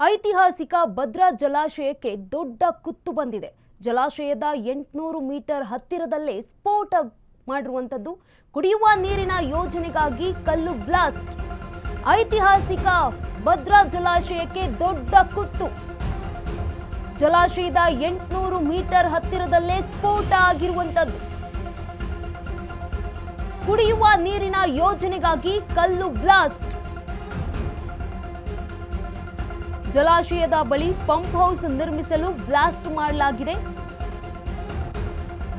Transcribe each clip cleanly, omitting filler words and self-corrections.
ಐತಿಹಾಸಿಕ ಭದ್ರಾ ಜಲಾಶಯಕ್ಕೆ ದೊಡ್ಡ ಕುತ್ತು ಬಂದಿದೆ. ಜಲಾಶಯದ 800 ಮೀಟರ್ ಹತ್ತಿರದಲ್ಲೇ ಸ್ಫೋಟ ಮಾಡಿರುವಂತದ್ದು. ಕುಡಿಯುವ ನೀರಿನ ಯೋಜನೆಗಾಗಿ ಕಲ್ಲು ಬ್ಲಾಸ್ಟ್. ಐತಿಹಾಸಿಕ ಭದ್ರಾ ಜಲಾಶಯಕ್ಕೆ ದೊಡ್ಡ ಕುತ್ತು. ಜಲಾಶಯದ 800 ಮೀಟರ್ ಹತ್ತಿರದಲ್ಲೇ ಸ್ಫೋಟ ಆಗಿರುವಂತದ್ದು. ಕುಡಿಯುವ ನೀರಿನ ಯೋಜನೆಗಾಗಿ ಕಲ್ಲು ಬ್ಲಾಸ್ಟ್. ಜಲಾಶಯದ ಬಳಿ ಪಂಪ್ ಹೌಸ್ ನಿರ್ಮಿಸಲು ಬ್ಲಾಸ್ಟ್ ಮಾಡಲಾಗಿದೆ.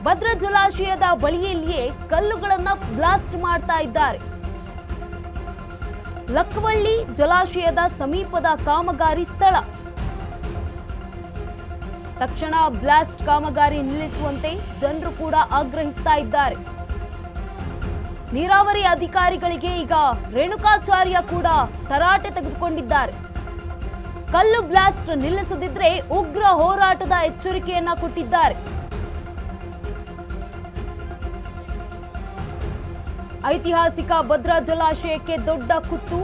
ಭದ್ರಾ ಜಲಾಶಯದ ಬಳಿಯಲ್ಲಿಯೇ ಕಲ್ಲುಗಳನ್ನ ಬ್ಲಾಸ್ಟ್ ಮಾಡ್ತಾ ಇದ್ದಾರೆ. ಲಕ್ಕವಳ್ಳಿ ಜಲಾಶಯದ ಸಮೀಪದ ಕಾಮಗಾರಿ ಸ್ಥಳ. ತಕ್ಷಣ ಬ್ಲಾಸ್ಟ್ ಕಾಮಗಾರಿ ನಿಲ್ಲಿಸುವಂತೆ ಜನರು ಕೂಡ ಆಗ್ರಹಿಸ್ತಾ ಇದ್ದಾರೆ. ನೀರಾವರಿ ಅಧಿಕಾರಿಗಳಿಗೆ ಈಗ ರೇಣುಕಾಚಾರ್ಯ ಕೂಡ ತರಾಟೆ ತೆಗೆದುಕೊಂಡಿದ್ದಾರೆ. ಕಲ್ಲು ಬ್ಲಾಸ್ಟ್ ನಿಲ್ಲಿಸದಿದ್ರೆ ಉಗ್ರ ಹೋರಾಟದ ಎಚ್ಚರಿಕೆಯನ್ನ ಕೊಟ್ಟಿದ್ದಾರೆ. ಐತಿಹಾಸಿಕ ಭದ್ರಾ ಜಲಾಶಯಕ್ಕೆ ದೊಡ್ಡ ಕುತ್ತು.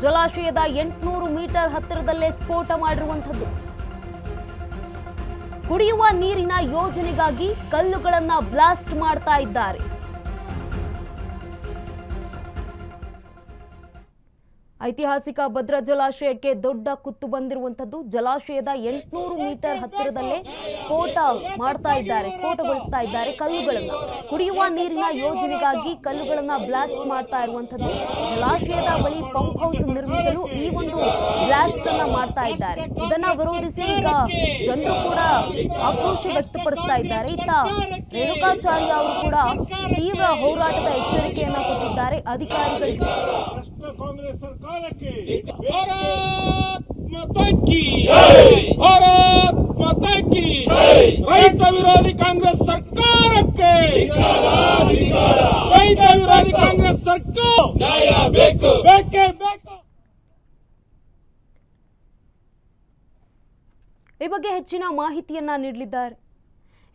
ಜಲಾಶಯದ 800 ಮೀಟರ್ ಹತ್ತಿರದಲ್ಲೇ ಸ್ಫೋಟ ಮಾಡಿರುವಂತದ್ದು. ಕುಡಿಯುವ ನೀರಿನ ಯೋಜನೆಗಾಗಿ ಕಲ್ಲುಗಳನ್ನ ಬ್ಲಾಸ್ಟ್ ಮಾಡ್ತಾ ಇದ್ದಾರೆ. ಐತಿಹಾಸಿಕ ಭದ್ರಾ ಜಲಾಶಯಕ್ಕೆ ದೊಡ್ಡ ಕುತ್ತು ಬಂದಿರುವಂತದ್ದು. ಜಲಾಶಯದ 800 ಮೀಟರ್ ಹತ್ತಿರದಲ್ಲೇ ಸ್ಫೋಟ ಮಾಡ್ತಾ ಇದ್ದಾರೆ, ಸ್ಫೋಟಗೊಳಿಸ್ತಾ ಇದ್ದಾರೆ ಕಲ್ಲುಗಳನ್ನ. ಕುಡಿಯುವ ನೀರಿನ ಯೋಜನೆಗಾಗಿ ಕಲ್ಲುಗಳನ್ನ ಬ್ಲಾಸ್ಟ್ ಮಾಡ್ತಾ ಇರುವಂತದ್ದು. ಜಲಾಶಯದ ಬಳಿ ಪಂಪ್ ಹೌಸ್ ನಿರ್ಮಿಸಲು ಈ ಒಂದು ಬ್ಲಾಸ್ಟ್ ಅನ್ನ ಮಾಡ್ತಾ ಇದ್ದಾರೆ. ಇದನ್ನ ವಿರೋಧಿಸಿ ಈಗ ಜನರು ಕೂಡ ಆಕ್ರೋಶ ವ್ಯಕ್ತಪಡಿಸ್ತಾ ಇದ್ದಾರೆ. ಇತ್ತ ರೇಣುಕಾಚಾರ್ಯ ಅವರು ಕೂಡ ತೀವ್ರ ಹೋರಾಟದ ಎಚ್ಚರಿಕೆಯನ್ನ ಕೊಟ್ಟಿದ್ದಾರೆ ಅಧಿಕಾರಿಗಳಿಗೆ. ಕಾಂಗ್ರೆಸ್ ಸರ್ಕಾರಕ್ಕೆ ಭಾರತ್ ಮಾತಾ ಕಿ ಜೈ, ಭಾರತ್ ಮಾತಾ ಕಿ ಜೈ. ರೈತ ವಿರೋಧಿ ಕಾಂಗ್ರೆಸ್ ಸರ್ಕಾರಕ್ಕೆ ರೈತ ವಿರೋಧಿ ಕಾಂಗ್ರೆಸ್ ಸರ್ಕಾರ ನ್ಯಾಯ ಬೇಕು, ಬೇಕೇ ಬೇಕು. ಈ ಬಗ್ಗೆ ಹೆಚ್ಚಿನ ಮಾಹಿತಿಯನ್ನ ನೀಡಲಿದ್ದಾರೆ.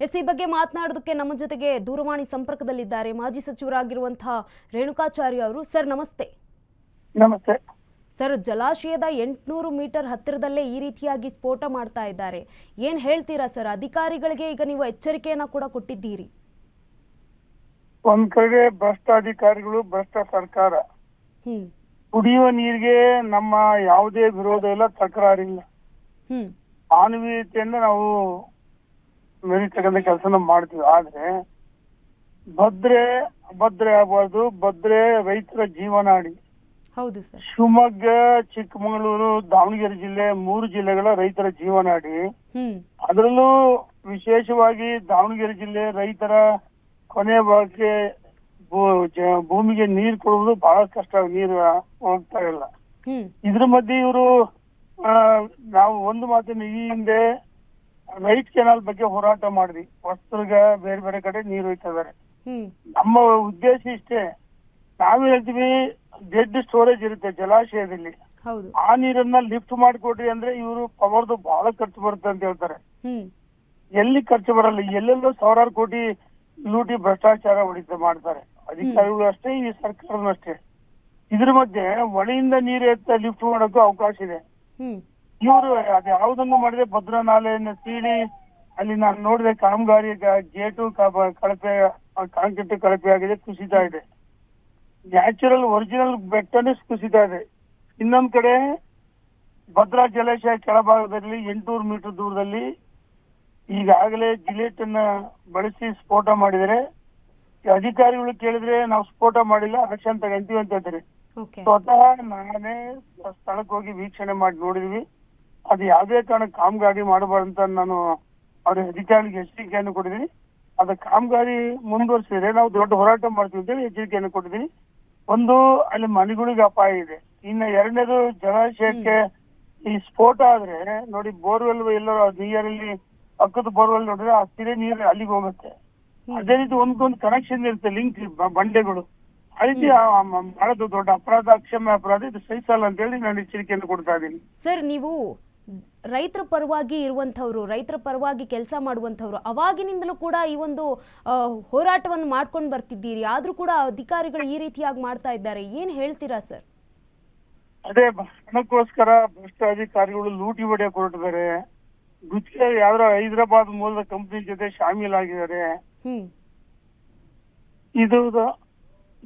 ಈ ಬಗ್ಗೆ ಮಾತನಾಡೋದಕ್ಕೆ ನಮ್ಮ ಜೊತೆಗೆ ದೂರವಾಣಿ ಸಂಪರ್ಕದಲ್ಲಿದ್ದಾರೆ ಮಾಜಿ ಸಚಿವರಾಗಿರುವಂತಹ ರೇಣುಕಾಚಾರ್ಯ ಅವರು. ಸರ್ ನಮಸ್ತೆ. ನಮಸ್ತೆ ಸರ್, ಜಲಾಶಯದ 800 ಮೀಟರ್ ಹತ್ತಿರದಲ್ಲೇ ಈ ರೀತಿಯಾಗಿ ಸ್ಫೋಟ ಮಾಡ್ತಾ ಇದ್ದಾರೆ. ಏನ್ ಹೇಳ್ತೀರಾ ಸರ್? ಅಧಿಕಾರಿಗಳಿಗೆ ಈಗ ನೀವು ಎಚ್ಚರಿಕೆಯನ್ನ ಕೂಡ ಕೊಟ್ಟಿದ್ದೀರಿ. ಒಂದ್ ಕಡೆ ಭ್ರಷ್ಟ ಅಧಿಕಾರಿಗಳು, ಭ್ರಷ್ಟ ಸರ್ಕಾರ. ಕುಡಿಯುವ ನೀರಿಗೆ ನಮ್ಮ ಯಾವುದೇ ವಿರೋಧ ಇಲ್ಲ, ತಕರಾರಿಲ್ಲ. ಮಾನವೀಯತೆಯಿಂದ ನಾವು ಮೆರಿತಕ್ಕಂಥ ಕೆಲಸ ಮಾಡ್ತೀವಿ. ಆದ್ರೆ ಅಭದ್ರೆ ಆಗಬಾರ್ದು. ಭದ್ರೆ ರೈತರ ಜೀವನಾಡಿ. ಹೌದು ಸರ್. ಶಿವಮೊಗ್ಗ, ಚಿಕ್ಕಮಗಳೂರು, ದಾವಣಗೆರೆ ಜಿಲ್ಲೆ 3 ಜಿಲ್ಲೆಗಳ ರೈತರ ಜೀವನಾಡಿ. ಅದರಲ್ಲೂ ವಿಶೇಷವಾಗಿ ದಾವಣಗೆರೆ ಜಿಲ್ಲೆ ರೈತರ ಕೊನೆ ಭಾಗಕ್ಕೆ ಭೂಮಿಗೆ ನೀರು ಕೊಡುವುದು ಬಹಳ ಕಷ್ಟ. ನೀರು ಹೋಗ್ತಾ ಇಲ್ಲ. ಇದ್ರ ಮಧ್ಯೆ ಇವರು ನಾವು ಒಂದು ಮಾತಿನ ಈ ಹಿಂದೆ ರೈಟ್ ಕೆನಾಲ್ ಬಗ್ಗೆ ಹೋರಾಟ ಮಾಡಿದ್ವಿ. ಹೊಸದುರ್ಗ ಬೇರೆ ಬೇರೆ ಕಡೆ ನೀರು ಹೋಯ್ತಾ ಇದಾರೆ. ನಮ್ಮ ಉದ್ದೇಶ ಇಷ್ಟೇ. ನಾವ್ ಹೇಳ್ತೀವಿ ಡೆಡ್ ಸ್ಟೋರೇಜ್ ಇರುತ್ತೆ ಜಲಾಶಯದಲ್ಲಿ. ಆ ನೀರನ್ನ ಲಿಫ್ಟ್ ಮಾಡಿಕೊಡ್ರಿ ಅಂದ್ರೆ ಇವರು ಪವರ್ದು ಬಹಳ ಖರ್ಚು ಬರುತ್ತೆ ಅಂತ ಹೇಳ್ತಾರೆ. ಎಲ್ಲಿ ಖರ್ಚು ಬರಲ್ಲ, ಎಲ್ಲೆಲ್ಲೋ ಸಾವಿರಾರು ಕೋಟಿ ಲೂಟಿ ಭ್ರಷ್ಟಾಚಾರ ಮಾಡ್ತಾರೆ ಅಧಿಕಾರಿಗಳು ಅಷ್ಟೇ, ಈ ಸರ್ಕಾರನೂ ಅಷ್ಟೇ. ಇದ್ರ ಮಧ್ಯೆ ಹೊಳೆಯಿಂದ ನೀರು ಎತ್ತ ಲಿಫ್ಟ್ ಮಾಡೋಕ್ಕೂ ಅವಕಾಶ ಇದೆ. ಇವರು ಅದ್ ಯಾವ್ದನ್ನು ಮಾಡಿದ್ರೆ ಭದ್ರಾ ನಾಲೆಯನ್ನು ಸೀಳಿ ಅಲ್ಲಿ ನಾನು ನೋಡಿದೆ ಕಾಮಗಾರಿ ಗೇಟು ಕಳಪೆ, ಕಾಂಕ್ರೀಟ್ ಕಳಪೆ ಆಗಿದೆ, ಕುಸಿತಾ ಇದೆ. ನ್ಯಾಚುರಲ್ ಒರಿಜಿನಲ್ ಬೆಟ್ಟನೇ ಕುಸಿತಾ ಇದೆ. ಇನ್ನೊಂದ್ ಕಡೆ ಭದ್ರಾ ಜಲಾಶಯ ಕೆಳಭಾಗದಲ್ಲಿ 800 ಮೀಟರ್ ದೂರದಲ್ಲಿ ಈಗಾಗಲೇ ಜಿಲೆಟ್ ಅನ್ನ ಬಳಸಿ ಸ್ಫೋಟ ಮಾಡಿದರೆ ಅಧಿಕಾರಿಗಳು ಕೇಳಿದ್ರೆ ನಾವು ಸ್ಫೋಟ ಮಾಡಿಲ್ಲ, ಆಕ್ಷನ್ ತಗೊಂತೀವಿ ಅಂತ ಹೇಳ್ತಾರೆ. ಸ್ವತಃ ನಾನೇ ಸ್ಥಳಕ್ಕೆ ಹೋಗಿ ವೀಕ್ಷಣೆ ಮಾಡಿ ನೋಡಿದ್ವಿ. ಅದು ಯಾವುದೇ ಕಾರಣಕ್ಕೆ ಕಾಮಗಾರಿ ಮಾಡಬಾರ್ದಂತ ನಾನು ಅವ್ರ ಅಧಿಕಾರಿಗಳಿಗೆ ಎಚ್ಚರಿಕೆಯನ್ನು ಕೊಟ್ಟಿದ್ದೀನಿ. ಅದ ಕಾಮಗಾರಿ ಮುಂದುವರಿಸಿದ್ರೆ ನಾವು ದೊಡ್ಡ ಹೋರಾಟ ಮಾಡ್ತೀವಿ ಅಂತೇಳಿ ಎಚ್ಚರಿಕೆಯನ್ನು ಕೊಟ್ಟಿದ್ದೀನಿ. ಒಂದು, ಅಲ್ಲಿ ಮನೆಗಳಿಗೆ ಅಪಾಯ ಇದೆ. ಇನ್ನು ಎರಡನೇದು, ಜಲಾಶಯಕ್ಕೆ ಈ ಸ್ಫೋಟ ಆದ್ರೆ ನೋಡಿ ಬೋರ್ವೆಲ್ ಎಲ್ಲೋ ನೀರಲ್ಲಿ ಪಕ್ಕದ ಬೋರ್ವೆಲ್ ನೋಡಿದ್ರೆ ಆ ಸಿರೆ ನೀರು ಅಲ್ಲಿಗೆ ಹೋಗುತ್ತೆ. ಅದೇ ರೀತಿ ಒಂದೊಂದು ಕನೆಕ್ಷನ್ ಇರುತ್ತೆ, ಲಿಂಕ್ ಬಂಡೆಗಳು. ಆ ರೀತಿ ಮಾಡೋದು ದೊಡ್ಡ ಅಪರಾಧ, ಅಕ್ಷಮ್ಯ ಅಪರಾಧ. ಇದು ಸಹಿಸಲ್ಲ ಅಂತ ಹೇಳಿ ನಾನು ಎಚ್ಚರಿಕೆಯನ್ನು ಕೊಡ್ತಾ ಇದ್ದೀನಿ. ಸರ್, ನೀವು ರೈತರ ಪರವಾಗಿ ಇರುವಂತವರು, ರೈತರ ಪರವಾಗಿ ಕೆಲಸ ಮಾಡುವಂತವರು, ಅವಾಗಿನಿಂದಲೂ ಕೂಡ ಈ ಒಂದು ಹೋರಾಟವನ್ನು ಮಾಡ್ಕೊಂಡು ಬರ್ತಿದ್ದೀರಿ. ಆದ್ರೂ ಕೂಡ ಅಧಿಕಾರಿಗಳು ಈ ರೀತಿಯಾಗಿ ಮಾಡ್ತಾ ಇದ್ದಾರೆ. ಏನ್ ಹೇಳ್ತೀರಾ ಸರ್? ಅದೇ ಹಣಕ್ಕೋಸ್ಕರ ಭ್ರಷ್ಟ ಅಧಿಕಾರಿಗಳು ಲೂಟಿ ಹೊಡೆಯಕ್ಕೆ ಹೊರಟಿದ್ದಾರೆ. ಗುತ್ತಿಗೆ ಯಾವ್ದೋ ಹೈದರಾಬಾದ್ ಮೂಲದ ಕಂಪನಿ ಜೊತೆ ಶಾಮೀಲಾಗಿದ್ದಾರೆ. ಇದು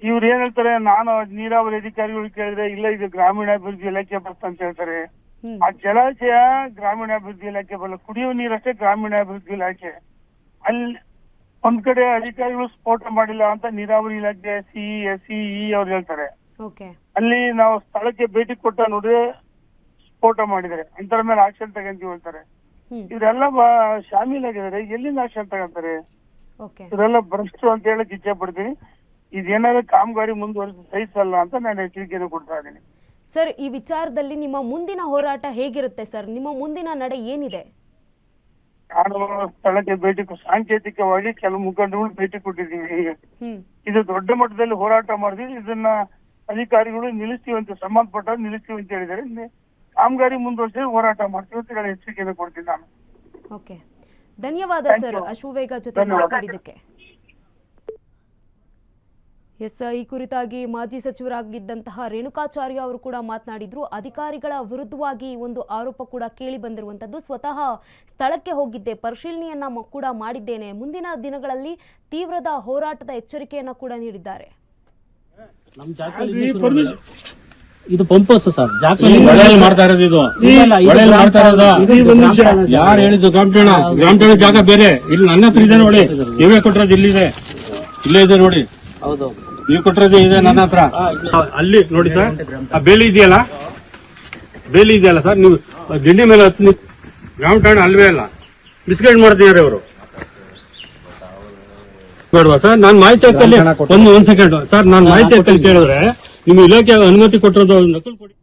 ಇವ್ರು ಏನ್ ಹೇಳ್ತಾರೆ, ನಾನು ನೀರಾವರಿ ಅಧಿಕಾರಿಗಳು ಕೇಳಿದ್ರೆ ಇಲ್ಲ ಇದು ಗ್ರಾಮೀಣಾಭಿವೃದ್ಧಿ ಇಲಾಖೆ ಬರ್ತಾ ಅಂತ ಹೇಳ್ತಾರೆ. ಆ ಜಲಾಶಯ ಗ್ರಾಮೀಣಾಭಿವೃದ್ಧಿ ಇಲಾಖೆ ಬರಲ್ಲ, ಕುಡಿಯುವ ನೀರಷ್ಟೇ ಗ್ರಾಮೀಣಾಭಿವೃದ್ಧಿ ಇಲಾಖೆ. ಅಲ್ಲಿ ಒಂದ್ ಕಡೆ ಅಧಿಕಾರಿಗಳು ಸ್ಫೋಟ ಮಾಡಿಲ್ಲ ಅಂತ ನೀರಾವರಿ ಇಲಾಖೆ ಸಿಇ ಅವ್ರು ಹೇಳ್ತಾರೆ. ಅಲ್ಲಿ ನಾವು ಸ್ಥಳಕ್ಕೆ ಭೇಟಿ ಕೊಟ್ಟ ನೋಡಿದ್ರೆ ಸ್ಫೋಟ ಮಾಡಿದ್ದಾರೆ, ಅಂತರ ಮೇಲೆ ಆಕ್ಷನ್ ತಗೊಂತೀವಿ ಹೇಳ್ತಾರೆ. ಇವರೆಲ್ಲ ಶಾಮೀಲಾಗಿದ್ದಾರೆ, ಎಲ್ಲಿಂದ ಆಕ್ಷನ್ ತಗೊಂತಾರೆ? ಇವರೆಲ್ಲ ಭ್ರಷ್ಟರು ಅಂತ ಹೇಳಕ್ ಇಚ್ಛೆ ಪಡ್ತೀನಿ. ಇದೇನಾದ್ರು ಕಾಮಗಾರಿ ಮುಂದುವರಿಸಿ ಸಹಿಸಲ್ಲ ಅಂತ ನಾನು ಎಚ್ಚರಿಕೆಯನ್ನು ಕೊಡ್ತಾ ಇದ್ದೀನಿ. ಸರ್, ಈ ವಿಚಾರದಲ್ಲಿ ನಿಮ್ಮ ಮುಂದಿನ ಹೋರಾಟ ಹೇಗಿರುತ್ತೆ ಸರ್? ನಿಮ್ಮ ಮುಂದಿನ ನಡೆ ಏನಿದೆ? ನಾನು ಸ್ಥಳಕ್ಕೆ ಭೇಟಿ ಸಾಂಕೇತಿಕವಾಗಿ ಕೆಲವು ಮುಖಂಡಗಳು ಭೇಟಿ ಕೊಟ್ಟಿದ್ದೀವಿ. ಇದು ದೊಡ್ಡ ಮಟ್ಟದಲ್ಲಿ ಹೋರಾಟ ಮಾಡಿದ್ವಿ. ಇದನ್ನ ಅಧಿಕಾರಿಗಳು ನಿಲ್ಲಿಸ್ತೀವಿ ಅಂತ, ಸಂಬಂಧಪಟ್ಟ ನಿಲ್ಲಿಸ್ತೀವಿ ಅಂತ ಹೇಳಿದ್ದಾರೆ. ಕಾಮಗಾರಿ ಮುಂದುವರಿಸಿ ಹೋರಾಟ ಮಾಡ್ತೀವಿ ಅಂತ ಹೇಳಿ ಎಚ್ಚರಿಕೆಯನ್ನು ಕೊಡ್ತೀನಿ ನಾನು. ಓಕೆ, ಧನ್ಯವಾದ ಸರ್ ಅಶ್ವವೇಗ ಜೊತೆ ಮಾತನಾಡಿದ್ದಕ್ಕೆ. ಎಸ್, ಈ ಕುರಿತಾಗಿ ಮಾಜಿ ಸಚಿವರಾಗಿದ್ದಂತಹ ರೇಣುಕಾಚಾರ್ಯ ಅವರು ಕೂಡ ಮಾತನಾಡಿದ್ರು. ಅಧಿಕಾರಿಗಳ ವಿರುದ್ಧವಾಗಿ ಒಂದು ಆರೋಪ ಕೂಡ ಕೇಳಿ ಬಂದಿರುವಂತದ್ದು. ಸ್ವತಃ ಸ್ಥಳಕ್ಕೆ ಹೋಗಿದ್ದೆ, ಪರಿಶೀಲನೆಯನ್ನ ಕೂಡ ಮಾಡಿದ್ದೇನೆ, ಮುಂದಿನ ದಿನಗಳಲ್ಲಿ ತೀವ್ರದ ಹೋರಾಟದ ಎಚ್ಚರಿಕೆಯನ್ನ ಕೂಡ ನೀಡಿದ್ದಾರೆ. ಇದು ಪಂಪ್ ಹೌಸ್ ಸರ್, ಮಾಡ್ತಾ ಇರೋದು ಇದು ಮಾಡ್ತಾ ಇರೋದು. ಯಾರು ಹೇಳಿದ್ದು? ಗ್ರಾಮಠಾಣ ಜಾಗ ಬೇರೆ, ಇಲ್ಲಿ ನನ್ನ ಹತ್ರ ಇದೆ ನೋಡಿ. ನೀವೇ ಕೊಟ್ಟಿರೋದು ಇಲ್ಲಿದೆ, ಇಲ್ಲೇ ಇದೆ ನೋಡಿ. ಹೌದು, ನೀವು ಕೊಟ್ಟಿರೋದು ಇದೆ ನನ್ನ ಹತ್ರ. ಅಲ್ಲಿ ನೋಡಿ ಸರ್, ಆ ಬೇಲಿ ಇದೆಯಲ್ಲ ಸರ್, ನೀವು ದಿಂಡಿ ಮೇಲೆ ಹತ್ತು ಗ್ರಾಮಠಾಣ ಅಲ್ವೇ ಅಲ್ಲ, ಮಿಸ್ಗೈಡ್ ಮಾಡ್ತಿದ್ದಾರೆ ಅವರು. ನೋಡುವ ಸರ್, ನಾನು ಮಾಹಿತಿ ಹಕ್ಕಲ್ಲಿ ಒಂದ್ ಸೆಕೆಂಡ್ ಸರ್, ನಾನು ಮಾಹಿತಿ ಹಕ್ಕಲ್ಲಿ ಕೇಳಿದ್ರೆ ನಿಮ್ಮ ಇಲಾಖೆ ಅನುಮತಿ ಕೊಟ್ಟಿರೋದು ನಕಲು ಕೊಡಿ.